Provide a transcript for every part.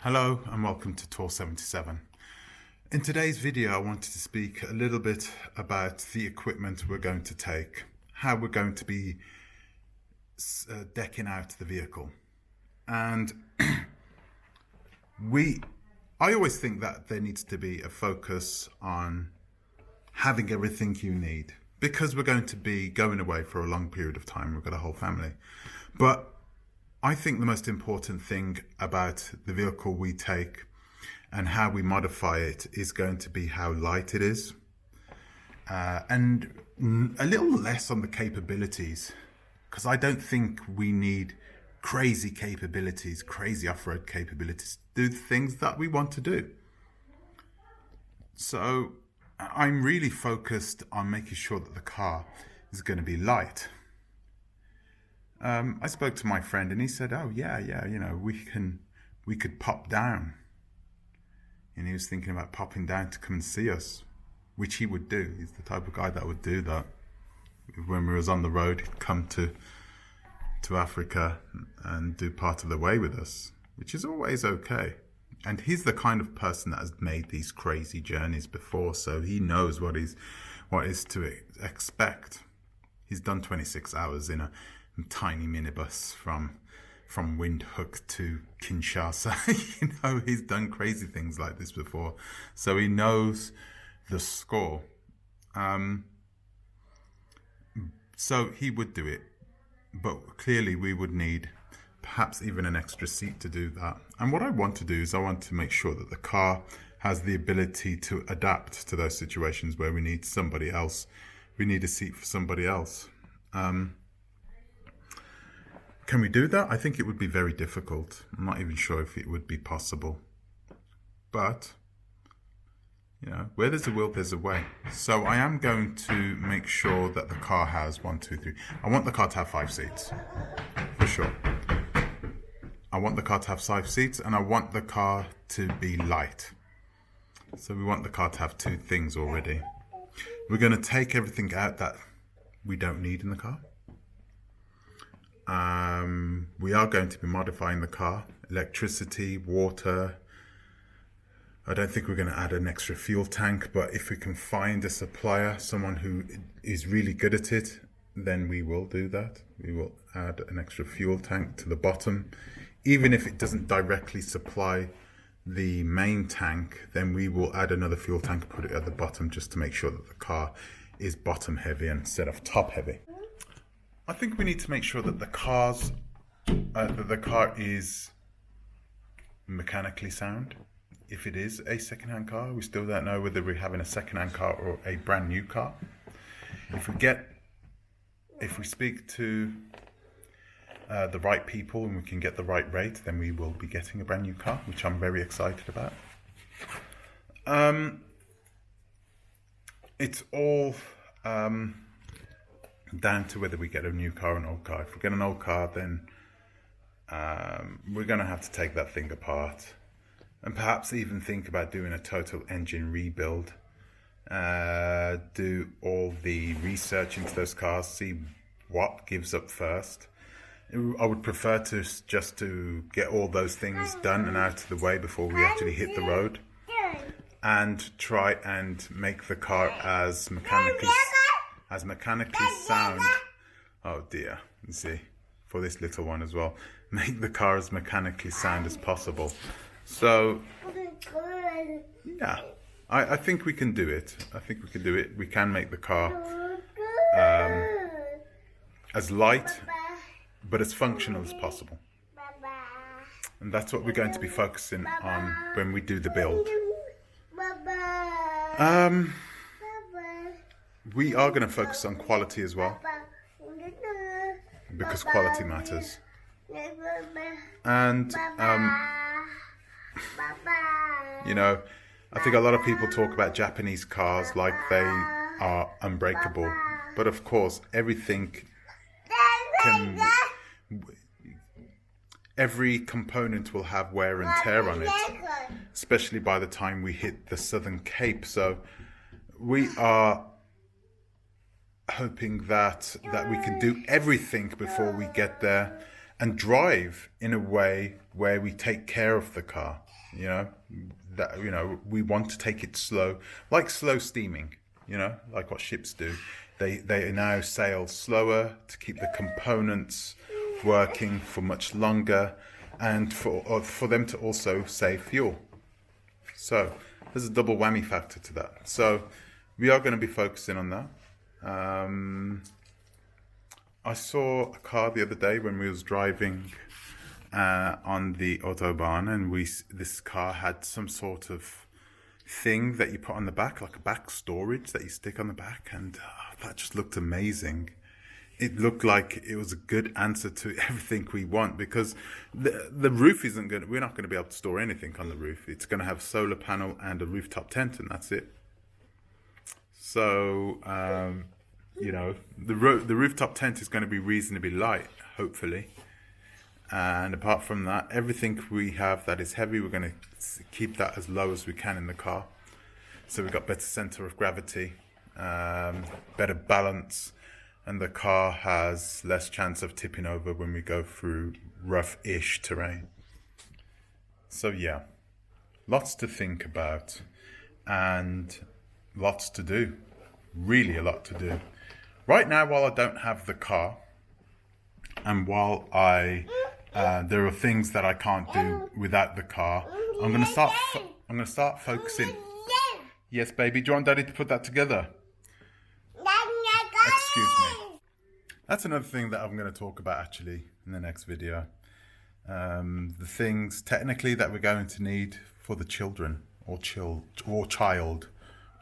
Hello and welcome to Tour 77. In today's video I wanted to speak a little bit about the equipment we're going to take, how we're going to be decking out the vehicle. And I always think that there needs to be a focus on having everything you need, because we're going to be going away for a long period of time. We've got a whole family. But I think the most important thing about the vehicle we take and how we modify it is going to be how light it is, and a little less on the capabilities, because I don't think we need crazy capabilities, crazy off-road capabilities to do the things that we want to do. So I'm really focused on making sure that the car is going to be light. I spoke to my friend and he said, oh yeah, you know, we could pop down. And he was thinking about popping down to come and see us, which he would do. He's the type of guy that would do that. When we was on the road, he'd come to Africa and do part of the way with us, which is always okay. And he's the kind of person that has made these crazy journeys before, so he knows what is to expect. He's done 26 hours in a tiny minibus from Windhoek to Kinshasa. You know, he's done crazy things like this before, so he knows the score. So he would do it, but clearly we would need perhaps even an extra seat to do that. And what I want to do is I want to make sure that the car has the ability to adapt to those situations where we need somebody else. We need a seat for somebody else. Can we do that? I think it would be very difficult. I'm not even sure if it would be possible. But, you know, where there's a will, there's a way. So I am going to make sure that the car has 1, 2, 3. I want the car to have 5 seats, for sure. I want the car to have 5 seats, and I want the car to be light. So we want the car to have 2 things already. We're going to take everything out that we don't need in the car. We are going to be modifying the car, electricity, water. I don't think we're going to add an extra fuel tank, but if we can find a supplier, someone who is really good at it, then we will do that. We will add an extra fuel tank to the bottom. Even if it doesn't directly supply the main tank, then we will add another fuel tank and put it at the bottom, just to make sure that the car is bottom heavy instead of top heavy. I think we need to make sure that the car is mechanically sound. If it is a second-hand car, we still don't know whether we're having a second-hand car or a brand new car. If we speak to the right people and we can get the right rate, then we will be getting a brand new car, which I'm very excited about. It's all down to whether we get a new car or an old car. If we get an old car, then we're going to have to take that thing apart and perhaps even think about doing a total engine rebuild. Do all the research into those cars, see what gives up first. I would prefer to just to get all those things done and out of the way before we actually hit the road, and try and make the car as mechanically sound. Oh dear, you see, for this little one as well, make the car as mechanically sound as possible. So yeah, I think we can do it. We can make the car as light but as functional as possible. And that's what we're going to be focusing on when we do the build. We are going to focus on quality as well, because quality matters. And you know, I think a lot of people talk about Japanese cars like they are unbreakable, but of course every component will have wear and tear on it, especially by the time we hit the Southern Cape. So we are hoping that we can do everything before we get there and drive in a way where we take care of the car. You know, that, you know, we want to take it slow, like slow steaming, you know, like what ships do. They now sail slower to keep the components working for much longer, and for them to also save fuel. So there's a double whammy factor to that. So we are going to be focusing on that. I saw a car the other day when we was driving on the Autobahn, and this car had some sort of thing that you put on the back, like a back storage that you stick on the back, and that just looked amazing. It looked like it was a good answer to everything we want, because the roof isn't good. We're not going to be able to store anything on the roof. It's going to have a solar panel and a rooftop tent, and that's it. So, you know, the rooftop tent is going to be reasonably light, hopefully. And apart from that, everything we have that is heavy, we're going to keep that as low as we can in the car. So we've got better center of gravity, better balance, and the car has less chance of tipping over when we go through rough-ish terrain. So yeah, lots to think about and lots to do. Really a lot to do. Right now, while I don't have the car, and while there are things that I can't do without the car, I'm gonna start focusing. Yes, baby. Do you want Daddy to put that together? Excuse me. That's another thing that I'm going to talk about actually in the next video. The things technically that we're going to need for the children or child.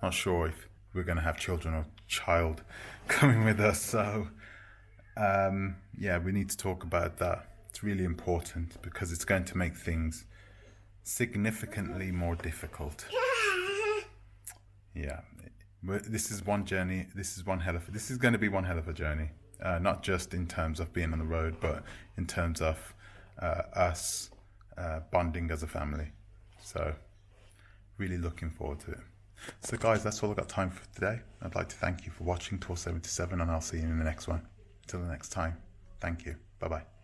Not sure if we're going to have children or child coming with us. So yeah, we need to talk about that. It's really important because it's going to make things significantly more difficult. Yeah, this is one journey. This is going to be one hell of a journey. Not just in terms of being on the road, but in terms of us bonding as a family. So really looking forward to it. So guys, that's all I've got time for today. I'd like to thank you for watching Tour 77, and I'll see you in the next one. Until the next time, thank you. Bye-bye.